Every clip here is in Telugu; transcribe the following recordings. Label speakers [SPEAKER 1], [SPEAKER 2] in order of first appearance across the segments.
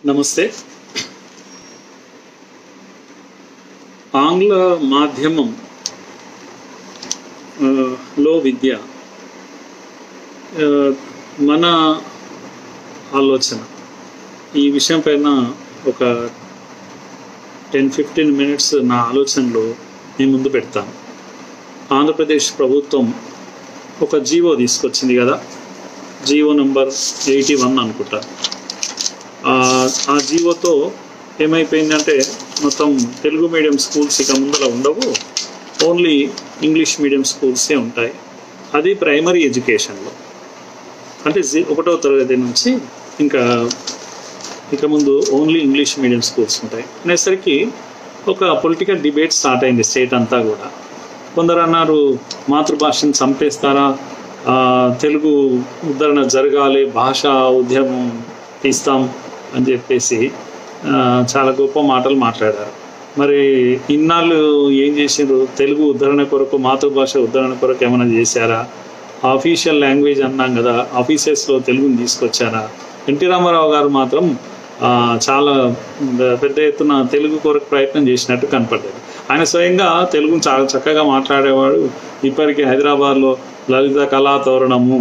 [SPEAKER 1] నమస్తే. ఆంగ్ల మాధ్యమం లో విద్య మన ఆలోచన ఈ విషయం పైన ఒక 10-15 మినిట్స్ నా ఆలోచనలో నేను ముందు పెడతాను. ఆంధ్రప్రదేశ్ ప్రభుత్వం ఒక జీవో తీసుకొచ్చింది కదా, జీవో నెంబర్ 81 అనుకుంటా. ఆ జీవోతో ఏమైపోయిందంటే మొత్తం తెలుగు మీడియం స్కూల్స్ ఇక ముందర ఉండవు, ఓన్లీ ఇంగ్లీష్ మీడియం స్కూల్సే ఉంటాయి. అది ప్రైమరీ ఎడ్యుకేషన్లో, అంటే 1వ తరగతి నుంచి ఇక ముందు ఓన్లీ ఇంగ్లీష్ మీడియం స్కూల్స్ ఉంటాయి అనేసరికి ఒక పొలిటికల్ డిబేట్ స్టార్ట్ అయింది స్టేట్ అంతా కూడా. కొందరు అన్నారు మాతృభాషను చంపేస్తారా, తెలుగు ఉద్ధరణ జరగాలి, భాషా ఉద్యమం తీస్తాం అని చెప్పేసి చాలా గొప్ప మాటలు మాట్లాడారు. మరి ఇన్నాళ్ళు ఏం చేసారు? తెలుగు ఉద్ధరణ కొరకు, మాతృభాష ఉద్ధరణ కొరకు ఏమైనా చేశారా? ఆఫీషియల్ లాంగ్వేజ్ అన్నాం కదా, ఆఫీసెస్లో తెలుగుని తీసుకొచ్చారా? ఎన్టీ రామారావు గారు మాత్రం చాలా పెద్ద ఎత్తున తెలుగు కొరకు ప్రయత్నం చేసినట్టు కనపడ్డాడు. ఆయన స్వయంగా తెలుగును చాలా చక్కగా మాట్లాడేవాడు. ఇప్పటికీ హైదరాబాద్లో లలిత కళా తోరణము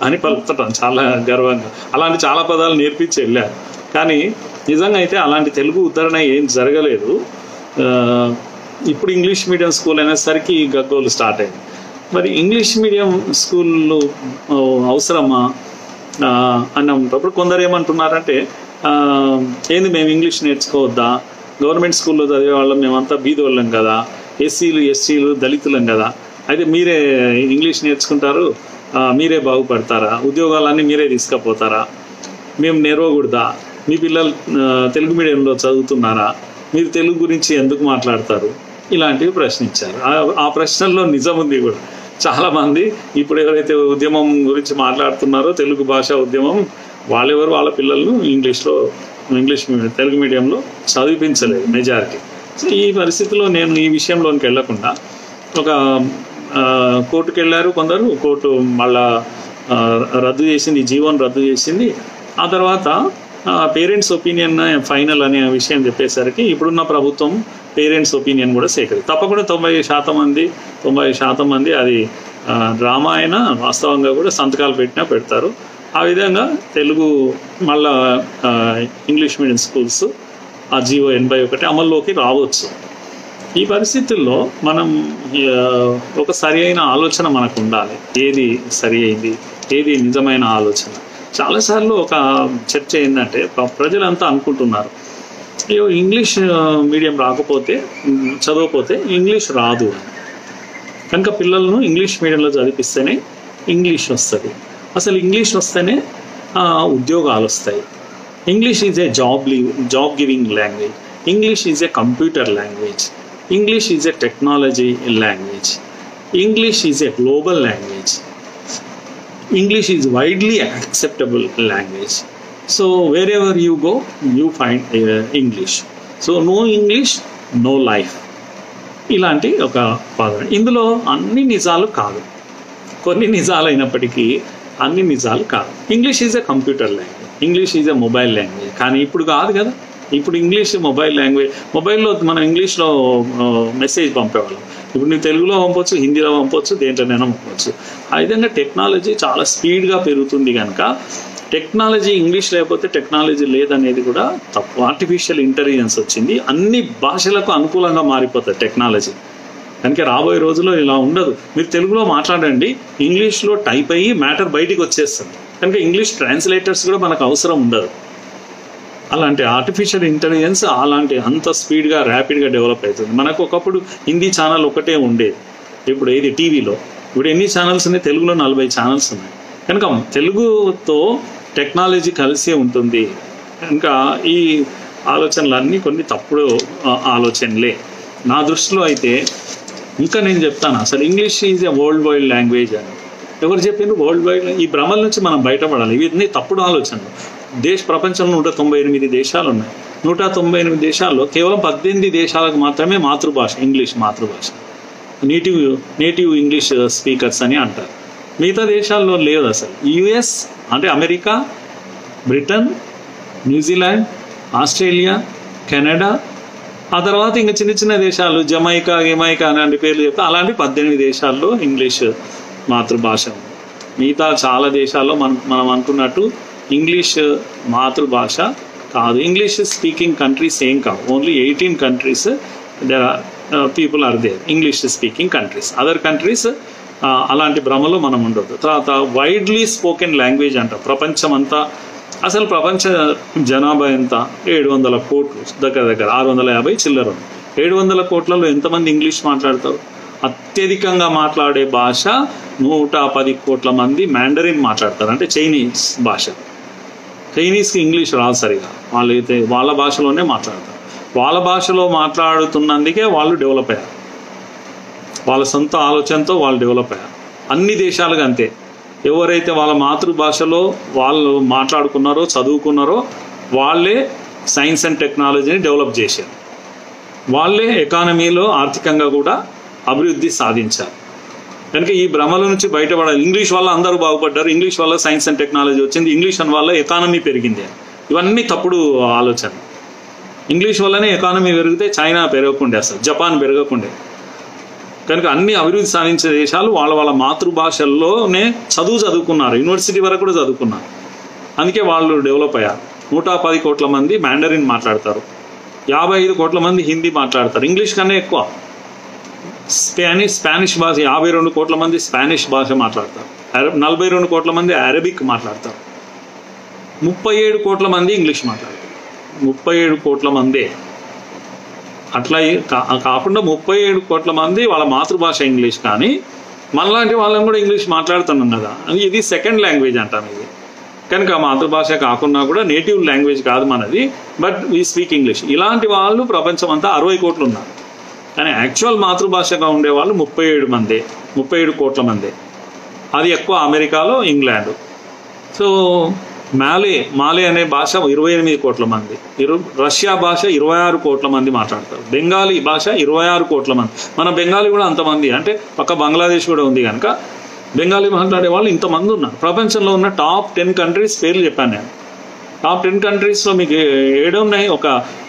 [SPEAKER 1] అని పలుకుతాం చాలా గర్వంగా. అలాంటి చాలా పదాలు నేర్పించి వెళ్ళారు. కానీ నిజంగా అయితే అలాంటి తెలుగు ఉద్ధరణ ఏం జరగలేదు. ఇప్పుడు ఇంగ్లీష్ మీడియం స్కూల్ అనేసరికి గగ్గోలు స్టార్ట్ అయింది. మరి ఇంగ్లీష్ మీడియం స్కూళ్ళు అవసరమా అన్నప్పుడు కొందరు ఏమంటున్నారంటే, ఏంది మేము ఇంగ్లీష్ నేర్చుకోవద్దా, గవర్నమెంట్ స్కూల్లో చదివే వాళ్ళం మేమంతా బీదోళ్ళం కదా, ఎస్సీలు ఎస్టీలు దళితులం కదా, అయితే మీరే ఇంగ్లీష్ నేర్చుకుంటారు, మీరే బాగుపడతారా, ఉద్యోగాలన్నీ మీరే తీసుకుపోతారా, మేము నేర్వకూడదా, మీ పిల్లలు తెలుగు మీడియంలో చదువుతున్నారా, మీరు తెలుగు గురించి ఎందుకు మాట్లాడతారు, ఇలాంటివి ప్రశ్నించారు. ఆ ప్రశ్నల్లో నిజం ఉంది కూడా. చాలామంది ఇప్పుడు ఎవరైతే ఉద్యమం గురించి మాట్లాడుతున్నారో, తెలుగు భాషా ఉద్యమం, వాళ్ళెవరు వాళ్ళ పిల్లలను తెలుగు మీడియంలో చదివించలేదు మెజారిటీ. సో ఈ పరిస్థితిలో నేను ఈ విషయంలోనికి వెళ్లకుండా ఒక కోర్టుకు వెళ్ళారు కొందరు. కోర్టు మళ్ళా రద్దు చేసింది, జీవోని రద్దు చేసింది. ఆ తర్వాత పేరెంట్స్ ఒపీనియన్ ఫైనల్ అనే విషయం చెప్పేసరికి ఇప్పుడున్న ప్రభుత్వం పేరెంట్స్ ఒపీనియన్ కూడా తప్పకుండా 90% మంది అది డ్రామా అయినా వాస్తవంగా కూడా సంతకాలు పెడతారు. ఆ విధంగా తెలుగు మళ్ళా ఇంగ్లీష్ మీడియం స్కూల్స్ ఆ జీవో 81 అమల్లోకి రావచ్చు. ఈ పరిస్థితుల్లో మనం ఒక సరి అయిన ఆలోచన మనకు ఉండాలి. ఏది సరి అయింది, ఏది నిజమైన ఆలోచన. చాలాసార్లు ఒక చర్చ ఏంటంటే, ప్రజలంతా అనుకుంటున్నారు, అయ్యో ఇంగ్లీష్ మీడియం చదవకపోతే ఇంగ్లీష్ రాదు అని. కనుక పిల్లలను ఇంగ్లీష్ మీడియంలో చదివిస్తేనే ఇంగ్లీష్ వస్తుంది. అసలు ఇంగ్లీష్ వస్తేనే ఉద్యోగాలు వస్తాయి. English is a job giving language. English is a computer language. English is a technology language. English is a global language. English is widely acceptable language. So wherever you go, you find English. So no English, no life. ఇలాంటి ఒక పదం. ఇందులో అన్ని నిజాలు కాదు, కొన్ని నిజాలు అయినప్పటికీ అన్ని నిజాలు కాదు. English is a computer language, English is a mobile language. కానీ ఇప్పుడు కాదు కదా. ఇప్పుడు ఇంగ్లీష్ మొబైల్ లాంగ్వేజ్. మొబైల్లో మనం ఇంగ్లీష్లో మెసేజ్ పంపేవాళ్ళం. ఇప్పుడు నువ్వు తెలుగులో పంపవచ్చు, హిందీలో పంపవచ్చు, దేంట్లోనైనా పంపవచ్చు. ఆ విధంగా టెక్నాలజీ చాలా స్పీడ్గా పెరుగుతుంది. కనుక టెక్నాలజీ, ఇంగ్లీష్ లేకపోతే టెక్నాలజీ లేదనేది కూడా తప్పు. ఆర్టిఫిషియల్ ఇంటెలిజెన్స్ వచ్చింది, అన్ని భాషలకు అనుకూలంగా మారిపోతుంది టెక్నాలజీ. కనుక రాబోయే రోజుల్లో ఇలా ఉండదు. మీరు తెలుగులో మాట్లాడండి, ఇంగ్లీష్లో టైప్ అయ్యి మ్యాటర్ బయటికి వచ్చేస్తుంది. కనుక ఇంగ్లీష్ ట్రాన్స్లేటర్స్ కూడా మనకు అవసరం ఉండదు. అలాంటి ఆర్టిఫిషియల్ ఇంటెలిజెన్స్ అంత స్పీడ్గా ర్యాపిడ్గా డెవలప్ అవుతుంది. మనకు ఒకప్పుడు హిందీ ఛానల్ ఒకటే ఉండేది. ఇప్పుడు ఏది టీవీలో ఇప్పుడు ఎన్ని ఛానల్స్ ఉన్నాయి? తెలుగులో 40 ఛానల్స్ ఉన్నాయి. కనుక తెలుగుతో టెక్నాలజీ కలిసే ఉంటుంది. కనుక ఈ ఆలోచనలన్నీ కొన్ని తప్పుడు ఆలోచనలే నా దృష్టిలో. అయితే ఇంకా నేను చెప్తాను, అసలు English is a world wide language అని ఎవరు చెప్పారు? World wide. ఈ భ్రమల నుంచి మనం బయటపడాలి. ఇవన్నీ తప్పుడు ఆలోచనలు. ప్రపంచంలో 198 దేశాలు ఉన్నాయి. 198 దేశాల్లో కేవలం 18 దేశాలకు మాత్రమే మాతృభాష ఇంగ్లీష్ మాతృభాష. నేటివ్ ఇంగ్లీష్ స్పీకర్స్ అని అంటారు. మిగతా దేశాల్లో లేదు అసలు. యుఎస్ అంటే America, Britain, New Zealand, Australia, Canada, ఆ తర్వాత ఇంకా చిన్న చిన్న దేశాలు జమైకా అలాంటి పేర్లు చెప్తే అలాంటి 18 దేశాల్లో ఇంగ్లీష్ మాతృభాష ఉంది. మిగతా చాలా దేశాల్లో మనం అనుకున్నట్టు ఇంగ్లీష్ మాతృభాష కాదు. ఇంగ్లీష్ స్పీకింగ్ కంట్రీస్ ఏం కావు. Only 18 countries there are people are there English speaking countries. Other countries అలాంటి భ్రమలో మనం ఉండొద్దు. తర్వాత వైడ్లీ స్పోకెన్ లాంగ్వేజ్ అంట ప్రపంచం అంతా. అసలు ప్రపంచ జనాభా ఎంత? 700 కోట్లు, దగ్గర 650 చిల్లర. 700 కోట్లలో ఎంతమంది ఇంగ్లీష్ మాట్లాడతారు? అత్యధికంగా మాట్లాడే భాష 110 కోట్ల మంది మ్యాండరిన్ మాట్లాడతారు, అంటే చైనీస్ భాష. చైనీస్కి ఇంగ్లీష్ రాదు సరిగా, వాళ్ళైతే వాళ్ళ భాషలోనే మాట్లాడతారు. వాళ్ళ భాషలో మాట్లాడుతున్నందుకే వాళ్ళు డెవలప్ అయ్యారు, వాళ్ళ సొంత ఆలోచనతో వాళ్ళు డెవలప్ అయ్యారు. అన్ని దేశాలుగా అంతే. ఎవరైతే వాళ్ళ మాతృభాషలో వాళ్ళు మాట్లాడుకున్నారో చదువుకున్నారో వాళ్ళే సైన్స్ అండ్ టెక్నాలజీని డెవలప్ చేశారు, వాళ్ళే ఎకానమీలో ఆర్థికంగా కూడా అభివృద్ధి సాధించారు. కనుక ఈ భ్రమల నుంచి బయటపడాలి. ఇంగ్లీష్ వల్ల అందరూ బాగుపడ్డారు, ఇంగ్లీష్ వల్ల సైన్స్ అండ్ టెక్నాలజీ వచ్చింది, ఇంగ్లీష్ వల్ల ఎకానమీ పెరిగింది. ఇవన్నీ తప్పుడు ఆలోచన. ఇంగ్లీష్ వల్లనే ఎకానమీ పెరిగితే చైనా పెరగకుండే, అసలు జపాన్ పెరగకుండే. కనుక అన్ని అభివృద్ధి సాధించే దేశాలు వాళ్ళ మాతృభాషల్లోనే చదువుకున్నారు, యూనివర్సిటీ వరకు కూడా చదువుకున్నారు. అందుకే వాళ్ళు డెవలప్ అయ్యారు. 110 కోట్ల మంది మ్యాండరిన్ మాట్లాడతారు, 55 కోట్ల మంది హిందీ మాట్లాడతారు, ఇంగ్లీష్ కన్నా ఎక్కువ. స్పానిష్ భాష 52 కోట్ల మంది స్పానిష్ భాష మాట్లాడతారు, 42 కోట్ల మంది అరబిక్ మాట్లాడతారు, 37 కోట్ల మంది ఇంగ్లీష్ మాట్లాడతారు. 37 కోట్ల మందే. అట్లా కాకుండా 37 కోట్ల మంది వాళ్ళ మాతృభాష ఇంగ్లీష్, కానీ మనలాంటి వాళ్ళని కూడా ఇంగ్లీష్ మాట్లాడుతున్నాం కదా, ఇది సెకండ్ లాంగ్వేజ్ అంటాం ఇది. కనుక మాతృభాష కాకుండా కూడా నేటివ్ లాంగ్వేజ్ కాదు మనది, బట్ వీ స్పీక్ ఇంగ్లీష్. ఇలాంటి వాళ్ళు ప్రపంచం అంతా 60 కోట్లు ఉన్నారు, కానీ యాక్చువల్ మాతృభాషగా ఉండేవాళ్ళు 37 కోట్ల మందే. అది ఎక్కువ అమెరికాలో, ఇంగ్లాండ్. సో మాలే అనే భాష 28 కోట్ల మంది, రష్యా భాష 26 కోట్ల మంది మాట్లాడతారు, బెంగాలీ భాష 26 కోట్ల మంది. మన బెంగాలీ కూడా అంతమంది, అంటే పక్క బంగ్లాదేశ్ కూడా ఉంది కనుక బెంగాలీ మాట్లాడే వాళ్ళు ఇంతమంది ఉన్నారు. ప్రపంచంలో ఉన్న టాప్ 10 కంట్రీస్ పేర్లు చెప్పాను నేను. టాప్ 10 కంట్రీస్లో మీకు 7 ఉన్నాయి.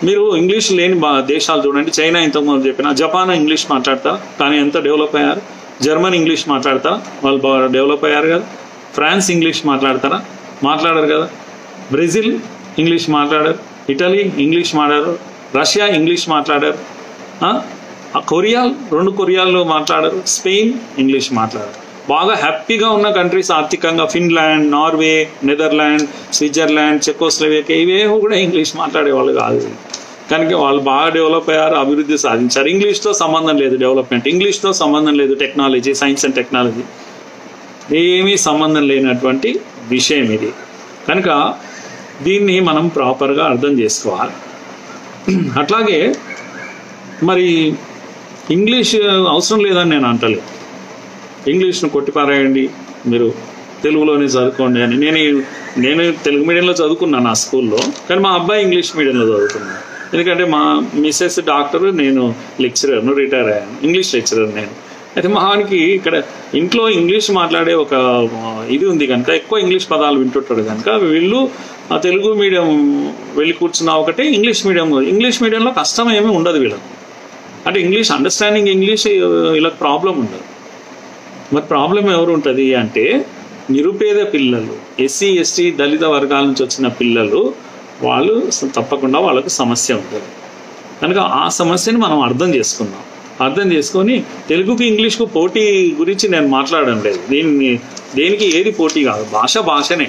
[SPEAKER 1] మీరు ఇంగ్లీష్ లేని దేశాలు చూడండి. చైనా ఇంతకుముందు చెప్పిన, జపాన్ ఇంగ్లీష్ మాట్లాడతారు కానీ ఎంత డెవలప్ అయ్యారు. జర్మనీ ఇంగ్లీష్ మాట్లాడతారా, వాళ్ళు బాగా డెవలప్ అయ్యారు కదా. ఫ్రాన్స్ ఇంగ్లీష్ మాట్లాడరు కదా. బ్రెజిల్ ఇంగ్లీష్ మాట్లాడారు, ఇటలీ ఇంగ్లీష్ మాట్లాడారు, రష్యా ఇంగ్లీష్ మాట్లాడారు, కొరియా 2 కొరియాలు మాట్లాడారు, స్పెయిన్ ఇంగ్లీష్ మాట్లాడారు. బాగా హ్యాపీగా ఉన్న కంట్రీస్ ఆర్థికంగా Finland, Norway, Netherland, Switzerland, Czechoslovakia ఇవేమో కూడా ఇంగ్లీష్ మాట్లాడేవాళ్ళు కాదు. కనుక వాళ్ళు బాగా డెవలప్ అయ్యారు, అభివృద్ధి సాధించారు. ఇంగ్లీష్తో సంబంధం లేదు డెవలప్మెంట్, ఇంగ్లీష్తో సంబంధం లేదు టెక్నాలజీ, సైన్స్ అండ్ టెక్నాలజీ, ఏమీ సంబంధం లేనటువంటి విషయం ఇది. కనుక దీన్ని మనం ప్రాపర్గా అర్థం చేసుకోవాలి. అట్లాగే మరి ఇంగ్లీష్ అవసరం లేదని నేను అంటలేదు. ఇంగ్లీష్ను కొట్టిపారేయండి, మీరు తెలుగులోనే చదువుకోండి అని. నేను తెలుగు మీడియంలో చదువుకున్నాను నా స్కూల్లో, కానీ మా అబ్బాయి ఇంగ్లీష్ మీడియంలో చదువుకున్నాను. ఎందుకంటే మా మిస్సెస్ డాక్టర్, నేను లెక్చరర్ను, రిటైర్ అయ్యాను, ఇంగ్లీష్ లెక్చరర్ నేను. అయితే మహానికి ఇక్కడ ఇంట్లో ఇంగ్లీష్ మాట్లాడే ఒక ఇది ఉంది కనుక ఎక్కువ ఇంగ్లీష్ పదాలు వింటుంటాడు కనుక వీళ్ళు ఆ తెలుగు మీడియం వెళ్ళి కూర్చున్నా ఒకటే, ఇంగ్లీష్ మీడియంలో కష్టం ఏమీ ఉండదు వీళ్ళకు. అంటే ఇంగ్లీష్ అండర్స్టాండింగ్ ఇంగ్లీష్ వీళ్ళకి ప్రాబ్లం ఉండదు. మరి ప్రాబ్లం ఎవరు ఉంటుంది అంటే నిరుపేద పిల్లలు, ఎస్సీ ఎస్టీ దళిత వర్గాల నుంచి వచ్చిన పిల్లలు, వాళ్ళు తప్పకుండా వాళ్ళకు సమస్య ఉంటుంది. కనుక ఆ సమస్యని మనం అర్థం చేసుకొని తెలుగుకి ఇంగ్లీష్కు పోటీ గురించి నేను మాట్లాడడం లేదు. దేనికి ఏది పోటీ కాదు, భాషనే.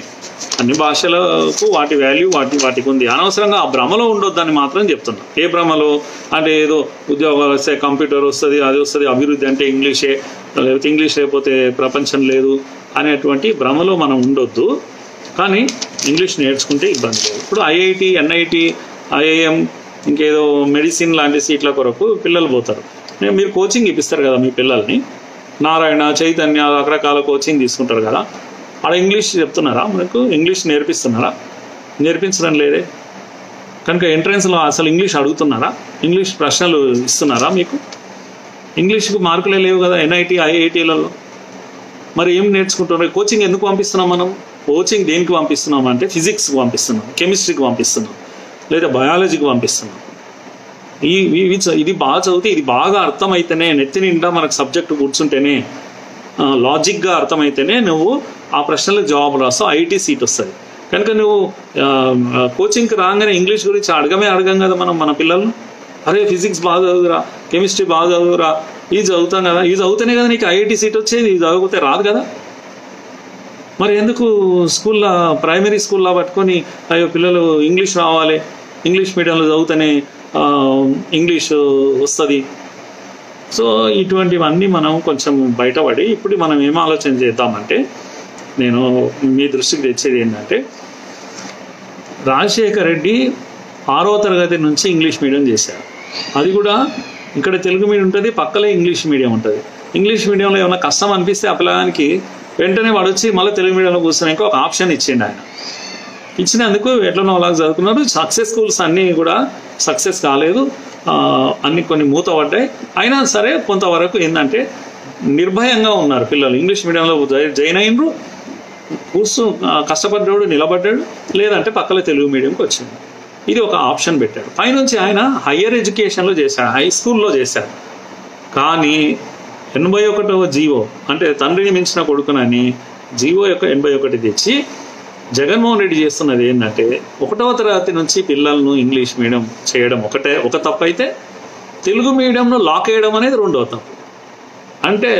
[SPEAKER 1] అన్ని భాషలకు వాటి వాల్యూ వాటికి ఉంది. అనవసరంగా ఆ భ్రమలో ఉండొద్దని మాత్రం చెప్తున్నా. ఏ భ్రమలో అంటే ఏదో ఉద్యోగాలు వస్తే కంప్యూటర్ వస్తుంది, అది వస్తుంది, అభివృద్ధి అంటే ఇంగ్లీషే, లేకపోతే ఇంగ్లీష్ లేకపోతే ప్రపంచం లేదు అనేటువంటి భ్రమలో మనం ఉండొద్దు. కానీ ఇంగ్లీష్ నేర్చుకుంటే ఇబ్బంది లేదు. ఇప్పుడు ఐఐటి, ఎన్ఐటి, ఐఐఎం, ఇంకేదో మెడిసిన్ లాంటి సీట్ల కొరకు పిల్లలు పోతారు. మీరు కోచింగ్ ఇప్పిస్తారు కదా మీ పిల్లల్ని, నారాయణ, చైతన్య, రకరకాల కోచింగ్ తీసుకుంటారు కదా. ఆడ ఇంగ్లీష్ చెప్తున్నారా, మనకు ఇంగ్లీష్ నేర్పించడం లేదే. కనుక ఎంట్రన్స్లో అసలు ఇంగ్లీష్ అడుగుతున్నారా, ఇంగ్లీష్ ప్రశ్నలు ఇస్తున్నారా మీకు? ఇంగ్లీష్కు మార్కులే లేవు కదా ఎన్ఐటి, ఐఐటీలలో. మరి ఏం నేర్చుకుంటున్నారు? కోచింగ్ ఎందుకు పంపిస్తున్నాం మనం? కోచింగ్ దేనికి పంపిస్తున్నాం అంటే ఫిజిక్స్కి పంపిస్తున్నాం, కెమిస్ట్రీకి పంపిస్తున్నాం. లేదా బయాలజీకి పంపిస్తున్నాం. ఇది బాగా చదివితే ఇది బాగా అర్థమైతేనే, నెత్తి నిండా మనకు సబ్జెక్టు కూర్చుంటేనే, లాజిక్గా అర్థమైతేనే నువ్వు ఆ ప్రశ్నలకు జవాబు రాస్తావు, ఐటీ సీట్ వస్తుంది. కనుక నువ్వు కోచింగ్కి రాగానే ఇంగ్లీష్ గురించి అడగం కదా మనం మన పిల్లలను. అరే ఫిజిక్స్ బాగా చదువురా, కెమిస్ట్రీ బాగా చదువురా, ఇది చదువుతాం కదా, ఇది చదివితేనే కదా నీకు ఐఐటి సీట్ వచ్చేది, ఇది చదివితే రాదు కదా. మరి ఎందుకు స్కూల్లో, ప్రైమరీ స్కూల్లో పట్టుకొని అయ్యో పిల్లలు ఇంగ్లీష్ రావాలి, ఇంగ్లీష్ మీడియంలో చదివితేనే ఇంగ్లీష్ వస్తుంది. సో ఇటువంటివన్నీ మనం కొంచెం బయటపడి ఇప్పుడు మనం ఏం ఆలోచన చేద్దామంటే, నేను మీ దృష్టికి తెచ్చేది ఏంటంటే, రాజశేఖర్ రెడ్డి 6వ తరగతి నుంచి ఇంగ్లీష్ మీడియం చేశారు. అది కూడా ఇక్కడ తెలుగు మీడియం ఉంటుంది, పక్కలే ఇంగ్లీష్ మీడియం ఉంటుంది. ఇంగ్లీష్ మీడియంలో ఏమైనా కష్టం అనిపిస్తే ఆ పిల్లగానికి వెంటనే వాడు వచ్చి మళ్ళీ తెలుగు మీడియంలో కూర్చున్నాక ఒక ఆప్షన్ ఇచ్చిండు ఆయన. ఇచ్చినందుకు ఎట్లనో అలాగ చదువుకున్నారు. సక్సెస్ స్కూల్స్ అన్నీ కూడా సక్సెస్ కాలేదు, అన్ని కొన్ని మూతపడ్డాయి. అయినా సరే కొంతవరకు ఏంటంటే నిర్భయంగా ఉన్నారు పిల్లలు. ఇంగ్లీష్ మీడియంలో జాయిన్ అయినరు, కష్టపడ్డాడు, నిలబడ్డాడు, లేదంటే పక్కల తెలుగు మీడియంకి వచ్చింది. ఇది ఒక ఆప్షన్ పెట్టాడు. పైనుంచి ఆయన హయ్యర్ ఎడ్యుకేషన్లో చేశాడు, హై స్కూల్లో చేశాడు. కానీ 81వ జీవో, అంటే తండ్రిని మించిన కొడుకునని జీవో యొక్క 81 తెచ్చి జగన్మోహన్ రెడ్డి చేస్తున్నది ఏంటంటే 1వ తరగతి నుంచి పిల్లలను ఇంగ్లీష్ మీడియం చేయడం ఒక తప్పు అయితే, తెలుగు మీడియంలో లాక్ వేయడం అనేది 2వ తప్పు. అంటే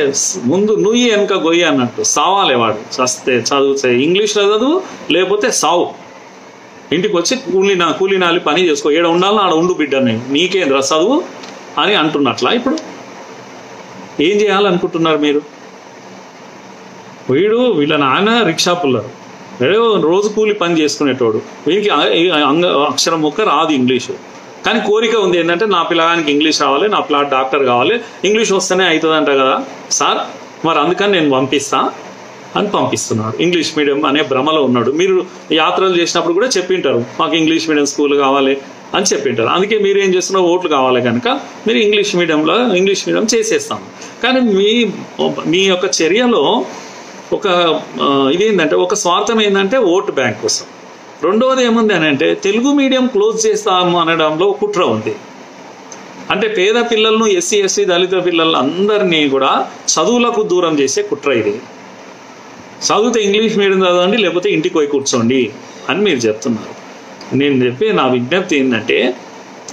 [SPEAKER 1] ముందు నుయ్యి వెనక గొయ్యి అన్నట్టు సావాలి వాడు. చస్తే చదివితే ఇంగ్లీష్లో చదువు, లేకపోతే సావు. ఇంటికి వచ్చి కూలినాలి పని చేసుకో, ఏడ ఉండాలని ఆడ ఉండు బిడ్డని, నీకేం రా చదువు అని అంటున్నట్లా. ఇప్పుడు ఏం చేయాలనుకుంటున్నారు మీరు? వీళ్ళ నాన్న రిక్షా పుల్లరు, రోజు కూలి పని చేసుకునేటోడు, వీరికి అక్షరం ముక్క రాదు ఇంగ్లీషు, కానీ కోరిక ఉంది ఏంటంటే నా పిల్లగానికి ఇంగ్లీష్ రావాలి, నా పిల్ల డాక్టర్ కావాలి, ఇంగ్లీష్ వస్తేనే అవుతుందంట కదా సార్, మరి అందుకని నేను పంపిస్తా అని పంపిస్తున్నాడు. ఇంగ్లీష్ మీడియం అనే భ్రమలో ఉన్నాడు. మీరు యాత్రలు చేసినప్పుడు కూడా చెప్పింటారు మాకు ఇంగ్లీష్ మీడియం స్కూల్ కావాలి అని చెప్పింటారు. అందుకే మీరు ఏం చేస్తున్నారు, ఓట్లు కావాలి కనుక మీరు ఇంగ్లీష్ మీడియం చేసేస్తాం. కానీ మీ యొక్క చర్యలో ఒక ఇదేంటంటే ఒక స్వార్థం ఏంటంటే ఓటు బ్యాంక్ కోసం. రెండవది ఏముంది అని అంటే తెలుగు మీడియం క్లోజ్ చేస్తాము అనడంలో కుట్ర ఉంది. అంటే పేద పిల్లలను, ఎస్సీ ఎస్టీ దళిత పిల్లలు అందరినీ కూడా చదువులకు దూరం చేసే కుట్ర ఇది. చదివితే ఇంగ్లీష్ మీడియం చదవండి, లేకపోతే ఇంటికి పోయి కూర్చోండి అని మీరు చెప్తున్నారు. నేను చెప్పే నా విజ్ఞప్తి ఏంటంటే,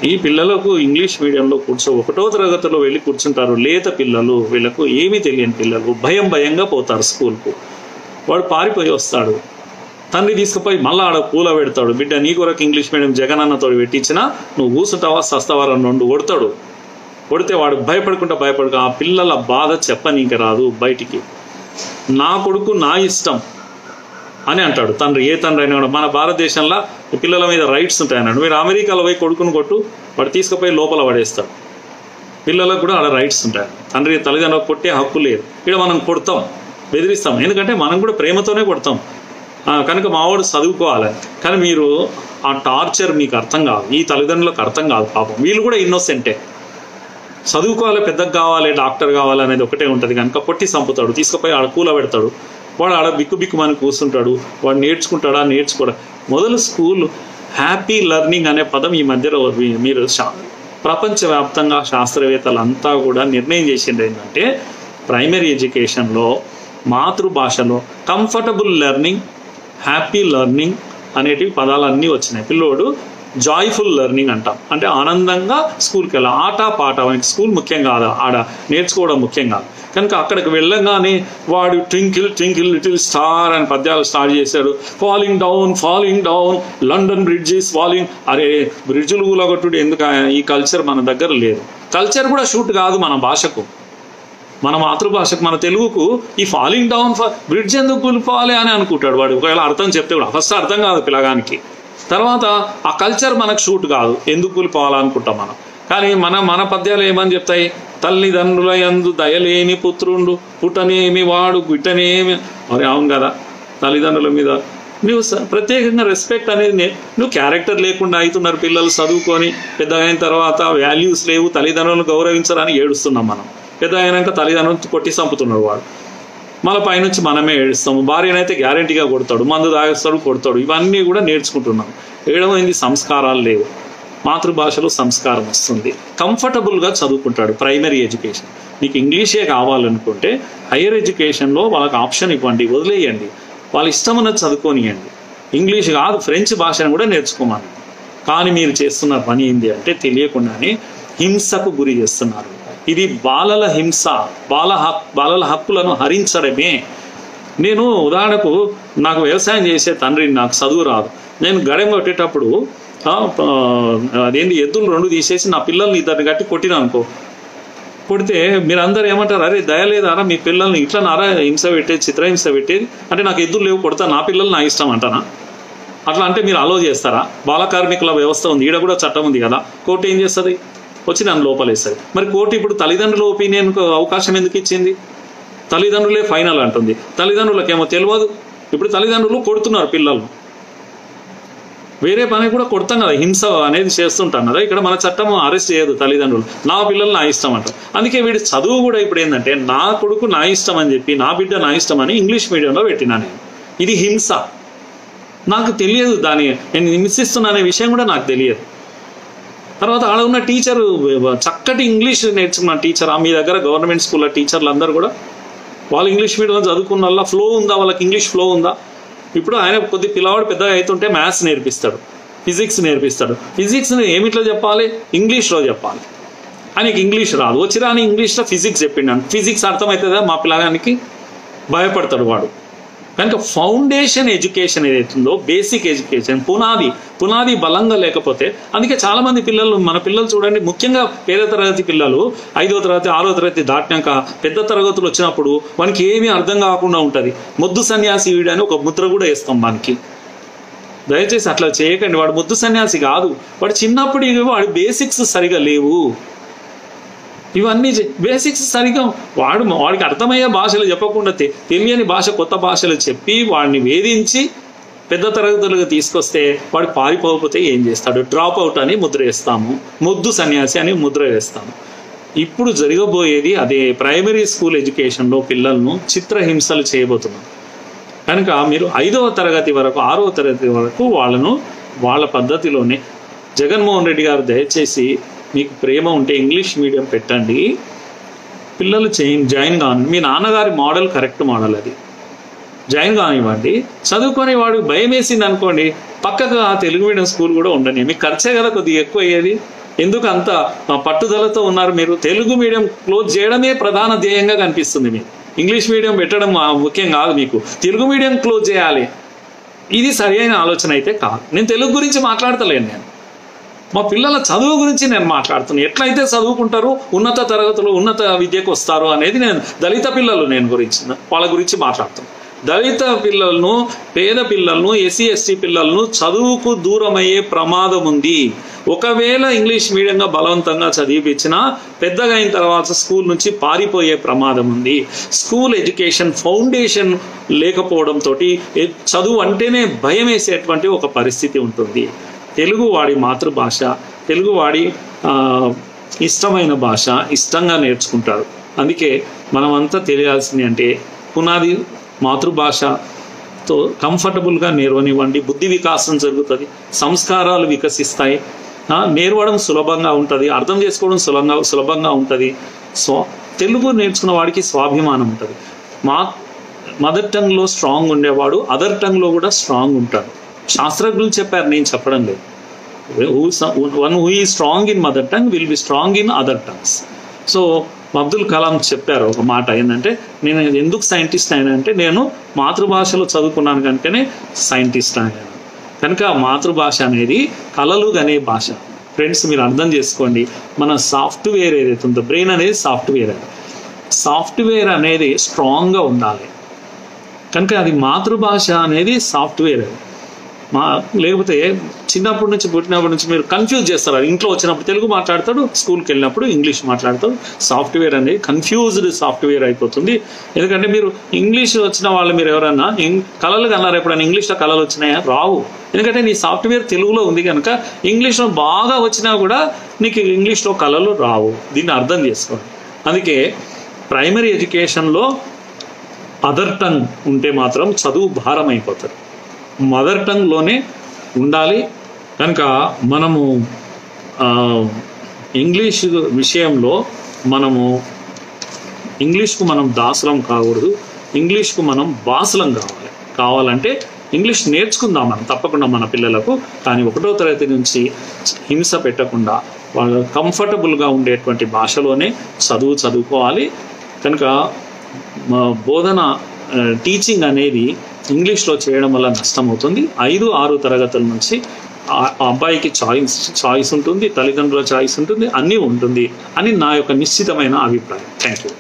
[SPEAKER 1] ఈ పిల్లలకు ఇంగ్లీష్ మీడియంలో 1వ తరగతిలో వెళ్ళి కూర్చుంటారు లేత పిల్లలు, వీళ్ళకు ఏమీ తెలియని పిల్లలు, భయంగా పోతారు స్కూల్కు. వాడు పారిపోయి వస్తాడు, తండ్రి తీసుకుపోయి మళ్ళీ ఆడ పూల పెడతాడు, బిడ్డ నీ కొరకు ఇంగ్లీష్ మీడియం జగనన్నతో పెట్టించినా నువ్వు కూర్చుంటావా సస్తవారం 2 కొడతాడు. కొడితే వాడు భయపడక ఆ పిల్లల బాధ చెప్పనీకి రాదు బయటికి. నా కొడుకు నా ఇష్టం అని అంటాడు తండ్రి. ఏ తండ్రి అయినా కూడా మన భారతదేశంలో పిల్లల మీద రైట్స్ ఉంటాయి అన్నాడు. మీరు అమెరికాలో పోయి కొడుకును కొట్టు, వాడు తీసుకుపోయి లోపల పడేస్తాడు. పిల్లలకు కూడా ఆడ రైట్స్ ఉంటాయి. తండ్రి తల్లిదండ్రులకు కొట్టే హక్కు లేదు. ఇక్కడ మనం కొడతాం, బెదిరిస్తాం, ఎందుకంటే మనం కూడా ప్రేమతోనే కొడతాం కనుక మావాడు చదువుకోవాలని. కానీ మీరు ఆ టార్చర్ మీకు అర్థం కాదు, ఈ తల్లిదండ్రులకు అర్థం కాదు. పాపం వీళ్ళు కూడా ఇన్నోసెంటే. చదువుకోవాలి, పెద్దగా కావాలి, డాక్టర్ కావాలి అనేది ఒకటే ఉంటుంది కనుక కొట్టి చంపుతాడు, తీసుకుపోయి ఆడ కూల పెడతాడు. వాడు ఆడ బిక్కుమని కూర్చుంటాడు. వాడు నేర్చుకుంటాడా, నేర్చుకోడా. మొదలు స్కూల్ హ్యాపీ లెర్నింగ్ అనే పదం ఈ మధ్యలో మీరు ప్రపంచవ్యాప్తంగా శాస్త్రవేత్తలు అంతా కూడా నిర్ణయం చేసింది ఏంటంటే, ప్రైమరీ ఎడ్యుకేషన్లో మాతృభాషలో కంఫర్టబుల్ లెర్నింగ్, హ్యాపీ లెర్నింగ్ అనేటివి పదాలన్నీ వచ్చినాయి. పిల్లోడు జాయ్ఫుల్ లెర్నింగ్ అంటాం, అంటే ఆనందంగా స్కూల్కి వెళ్ళాలి. ఆట పాట, స్కూల్ ముఖ్యం కాదు, ఆడ నేర్చుకోవడం ముఖ్యం కాదు. కనుక అక్కడికి వెళ్ళగానే వాడు ట్వింకిల్ ట్వింకిల్ లిటిల్ స్టార్ అని పద్యాలు స్టార్ట్ చేశాడు. Falling down London bridge is falling. అరే బ్రిడ్జులు కూలగొట్టుడు ఎందుకు? ఈ కల్చర్ మన దగ్గర లేదు. కల్చర్ కూడా షూట్ కాదు మన భాషకు, మన మాతృభాషకు, మన తెలుగుకు. ఈ ఫాలింగ్ డౌన్ బ్రిడ్జ్ ఎందుకు కూలిపోవాలి అని అనుకుంటాడు వాడు. ఒకవేళ అర్థం చెప్తే కూడా ఫస్ట్ అర్థం కాదు పిల్లగానికి. తర్వాత ఆ కల్చర్ మనకు షూట్ కాదు, ఎందుకు కూలిపోవాలనుకుంటాం మనం. కానీ మన పద్యాలు ఏమని చెప్తాయి? తల్లిదండ్రుల యందు దయలేని పుత్రుండు, పుట్టనేమి వాడు గిట్టనేమి. మరి అవును కదా, తల్లిదండ్రుల మీద నువ్వు ప్రత్యేకంగా రెస్పెక్ట్ అనేది నువ్వు క్యారెక్టర్ లేకుండా అవుతున్నారు పిల్లలు. చదువుకొని పెద్ద అయిన తర్వాత వాల్యూస్ లేవు, తల్లిదండ్రులను గౌరవించాలని ఏడుస్తున్నాం మనం. పెద్ద అయినాక తల్లిదండ్రులను కొట్టి చంపుతున్నాడు వాడు. మళ్ళీ పైనుంచి మనమే ఏడుస్తాము. భార్యనైతే గ్యారంటీగా కొడతాడు, మందు తాగేస్తాడు, కొడతాడు. ఇవన్నీ కూడా నేర్చుకుంటున్నాం. ఏడమైంది సంస్కారాలు లేవు. మాతృభాషలో సంస్కారం వస్తుంది. కంఫర్టబుల్గా చదువుకుంటాడు. ప్రైమరీ ఎడ్యుకేషన్ మీకు ఇంగ్లీషే కావాలనుకుంటే హైయర్ ఎడ్యుకేషన్లో వాళ్ళకి ఆప్షన్ ఇవ్వండి, వదిలేయండి, వాళ్ళ ఇష్టం ఉన్నది చదువుకోనియండి. ఇంగ్లీష్ కాదు ఫ్రెంచ్ భాషను కూడా నేర్చుకోమని. కానీ మీరు చేస్తున్న పని ఏంటి అంటే తెలియకుండానే హింసకు గురి చేస్తున్నారు. ఇది బాలల హింస, బాలల హక్కులను హరించడమే. నేను ఉదాహరణకు నాకు వ్యవసాయం చేసే తండ్రిని, నాకు చదువు రాదు. నేను గడెం కొట్టేటప్పుడు అదేంటి ఎద్దులు 2 తీసేసి నా పిల్లల్ని ఇద్దరిని కట్టి కొట్టినా అనుకో, కొడితే మీరు అందరూ ఏమంటారు, అరే దయలేదారా మీ పిల్లల్ని ఇట్లా నారా హింస పెట్టేది, చిత్రహింస పెట్టేది అంటే నాకు ఎద్దులు లేవు కొడతా, నా పిల్లలు నా ఇష్టం అంటానా? అట్లా అంటే మీరు అలో చేస్తారా? బాల కార్మికుల వ్యవస్థ ఉంది, ఈడ కూడా చట్టం ఉంది కదా. కోర్టు ఏం చేస్తుంది? వచ్చి నన్ను లోపలేస్తుంది. మరి కోర్టు ఇప్పుడు తల్లిదండ్రుల ఒపీనియన్కు అవకాశం ఎందుకు ఇచ్చింది? తల్లిదండ్రులే ఫైనల్ అంటుంది. తల్లిదండ్రులకేమో తెలియదు. ఇప్పుడు తల్లిదండ్రులు కొడుతున్నారు పిల్లలను. వేరే పని కూడా కొడతాం కదా, హింస అనేది చేస్తుంటాం కదా. ఇక్కడ మన చట్టం అరెస్ట్ చేయదు తల్లిదండ్రులు. నా పిల్లలు నా ఇష్టం అంటారు. అందుకే వీడి చదువు కూడా ఇప్పుడు ఏంటంటే నా కొడుకు నా ఇష్టం అని చెప్పి, నా బిడ్డ నా ఇష్టం అని ఇంగ్లీష్ మీడియంలో పెట్టినా నేను. ఇది హింస. నాకు తెలియదు, దాన్ని నేను హింసిస్తున్నా అనే విషయం కూడా నాకు తెలియదు. తర్వాత ఆడ ఉన్న టీచరు చక్కటి ఇంగ్లీష్ నేర్చుకున్న టీచర్, మీ దగ్గర గవర్నమెంట్ స్కూల్లో టీచర్లు అందరూ కూడా వాళ్ళు ఇంగ్లీష్ మీడియంలో చదువుకున్న వాళ్ళ ఫ్లో ఉందా, వాళ్ళకి ఇంగ్లీష్ ఫ్లో ఉందా? ఇప్పుడు ఆయన కొద్ది పిల్లవాడు పెద్దగా అవుతుంటే మ్యాథ్స్ నేర్పిస్తాడు, ఫిజిక్స్ నేర్పిస్తాడు. ఫిజిక్స్ని ఏమిట్లో చెప్పాలి? ఇంగ్లీష్లో చెప్పాలి. ఆయనకి ఇంగ్లీష్ రాదు, వచ్చి రాని ఇంగ్లీష్లో ఫిజిక్స్ చెప్పిండు. ఫిజిక్స్ అర్థమవుతుందా మా పిల్లగానికి? భయపడతాడు వాడు. కనుక ఫౌండేషన్ ఎడ్యుకేషన్ ఏదైతుందో, బేసిక్ ఎడ్యుకేషన్, పునాది బలంగా లేకపోతే, అందుకే చాలామంది పిల్లలు, మన పిల్లలు చూడండి, ముఖ్యంగా పేద తరగతి పిల్లలు 5వ తరగతి 6వ తరగతి దాటినాక పెద్ద తరగతులు వచ్చినప్పుడు వానికి ఏమీ అర్థం కాకుండా ఉంటుంది. మొద్దు సన్యాసి వీడని ఒక ముద్ర కూడా వేస్తాం వానికి. దయచేసి అట్లా చేయకండి. వాడు మొద్దు సన్యాసి కాదు, వాడు చిన్నప్పుడు వాడి బేసిక్స్ సరిగా లేవు. ఇవన్నీ బేసిక్స్ సరిగా వాడికి అర్థమయ్యే భాషలు చెప్పకుండా తెలియని భాష, కొత్త భాషలు చెప్పి వాడిని వేధించి పెద్ద తరగతులుగా తీసుకొస్తే వాడు పారిపోకపోతే ఏం చేస్తాడు? డ్రాప్ అవుట్ అని ముద్ర వేస్తాము, మొద్దు సన్యాసి అని ముద్ర వేస్తాము. ఇప్పుడు జరగబోయేది అదే. ప్రైమరీ స్కూల్ ఎడ్యుకేషన్లో పిల్లలను చిత్రహింసలు చేయబోతున్నాం. కనుక మీరు 5వ తరగతి వరకు 6వ తరగతి వరకు వాళ్ళను వాళ్ళ పద్ధతిలోనే, జగన్మోహన్ రెడ్డి గారు దయచేసి మీకు ప్రేమ ఉంటే ఇంగ్లీష్ మీడియం పెట్టండి, పిల్లలు జాయిన్ కాని. మీ నాన్నగారి మోడల్ కరెక్ట్ మోడల్, అది జాయిన్ కానివ్వండి. చదువుకొని వాడు భయం వేసింది అనుకోండి, పక్కకు ఆ తెలుగు మీడియం స్కూల్ కూడా ఉండని. మీకు ఖర్చే కదా కొద్దిగా ఎక్కువ అయ్యేది. ఎందుకు అంత పట్టుదలతో ఉన్నారు మీరు? తెలుగు మీడియం క్లోజ్ చేయడమే ప్రధాన ధ్యేయంగా కనిపిస్తుంది మీకు. ఇంగ్లీష్ మీడియం పెట్టడం ముఖ్యం కాదు మీకు. తెలుగు మీడియం క్లోజ్ చేయాలి, ఇది సరి అయిన ఆలోచన అయితే కాదు. నేను తెలుగు గురించి మాట్లాడతలేను, నేను మా పిల్లల చదువు గురించి నేను మాట్లాడుతున్నాను. ఎట్లయితే చదువుకుంటారు, ఉన్నత తరగతులు, ఉన్నత విద్యకు వస్తారు అనేది నేను దళిత పిల్లలు వాళ్ళ గురించి మాట్లాడుతున్నాను. దళిత పిల్లలను, పేద పిల్లలను, ఎస్సీ ఎస్టీ పిల్లలను చదువుకు దూరమయ్యే ప్రమాదం ఉంది. ఒకవేళ ఇంగ్లీష్ మీడియంగా బలవంతంగా చదివిపించినా పెద్దగా అయిన తర్వాత స్కూల్ నుంచి పారిపోయే ప్రమాదం ఉంది. స్కూల్ ఎడ్యుకేషన్ ఫౌండేషన్ లేకపోవడంతో చదువు అంటేనే భయం వేసేటువంటి ఒక పరిస్థితి ఉంటుంది. తెలుగు వాడి మాతృభాష, తెలుగు వాడి ఇష్టమైన భాష, ఇష్టంగా నేర్చుకుంటారు. అందుకే మనమంతా తెలియాల్సింది అంటే పునాది మాతృభాషతో కంఫర్టబుల్గా నేర్వనివ్వండి. బుద్ధి వికాసం జరుగుతుంది, సంస్కారాలు వికసిస్తాయి, నేర్వడం సులభంగా ఉంటుంది, అర్థం చేసుకోవడం సులభంగా ఉంటుంది. తెలుగు నేర్చుకున్న వాడికి స్వాభిమానం ఉంటుంది. మదర్ టంగ్లో స్ట్రాంగ్ ఉండేవాడు అదర్ టంగ్లో కూడా స్ట్రాంగ్ ఉంటాడు. శాస్త్రజ్ఞులు చెప్పారు, నేను చెప్పడం లేదు. One who is strong in mother tongue will be strong in other tongues. So Abdul Kalam చెప్పారు ఒక మాట, ఏంటంటే నేను ఎందుకు సైంటిస్ట్ అయినంటే నేను మాతృభాషలో చదువుకున్నాను కనుకనే సైంటిస్ట్ అయ్యాను. కనుక మాతృభాష అనేది కలలు అనే భాష. ఫ్రెండ్స్ మీరు అర్థం చేసుకోండి, మన సాఫ్ట్వేర్ ఏదైతే ఉందో, బ్రెయిన్ అనేది సాఫ్ట్వేర్ అనేది స్ట్రాంగ్గా ఉండాలి. కనుక అది మాతృభాష అనేది సాఫ్ట్వేర్. లేకపోతే చిన్నప్పటి నుంచి పుట్టినప్పటి నుంచి మీరు కన్ఫ్యూజ్ చేస్తారు. ఇంట్లో వచ్చినప్పుడు తెలుగు మాట్లాడతాడు, స్కూల్కి వెళ్ళినప్పుడు ఇంగ్లీష్ మాట్లాడతాడు. సాఫ్ట్వేర్ అనేది కన్ఫ్యూజ్డ్ సాఫ్ట్వేర్ అయిపోతుంది. ఎందుకంటే మీరు ఇంగ్లీష్ వచ్చిన వాళ్ళు, మీరు ఎవరన్నా కళలు కన్నారు ఎప్పుడైనా ఇంగ్లీష్లో కళలు వచ్చినాయా? రావు. ఎందుకంటే నీ సాఫ్ట్వేర్ తెలుగులో ఉంది కనుక ఇంగ్లీష్లో బాగా వచ్చినా కూడా నీకు ఇంగ్లీష్లో కళలు రావు. దీన్ని అర్థం చేసుకోండి. అందుకే ప్రైమరీ ఎడ్యుకేషన్లో అదర్ టంగ్ ఉంటే మాత్రం చదువు భారం అయిపోతుంది. మదర్ టంగ్లోనే ఉండాలి. కనుక మనము ఇంగ్లీష్ విషయంలో ఇంగ్లీష్కు మనం దాసులం కాకూడదు, ఇంగ్లీష్కు మనం బాసులం కావాలంటే ఇంగ్లీష్ నేర్చుకుందాం మనం తప్పకుండా మన పిల్లలకు. కానీ 1వ తరగతి నుంచి హింస పెట్టకుండా వాళ్ళు కంఫర్టబుల్గా ఉండేటువంటి భాషలోనే చదువుకోవాలి. కనుక బోధన టీచింగ్ అనేది ఇంగ్లీష్లో చేయడం వల్ల నష్టం అవుతుంది. 5, 6 తరగతుల నుంచి ఆ అబ్బాయికి చాయిస్ ఉంటుంది, తల్లిదండ్రుల చాయిస్ ఉంటుంది, అన్నీ ఉంటుంది అని నా యొక్క నిశ్చితమైన అభిప్రాయం. Thank you.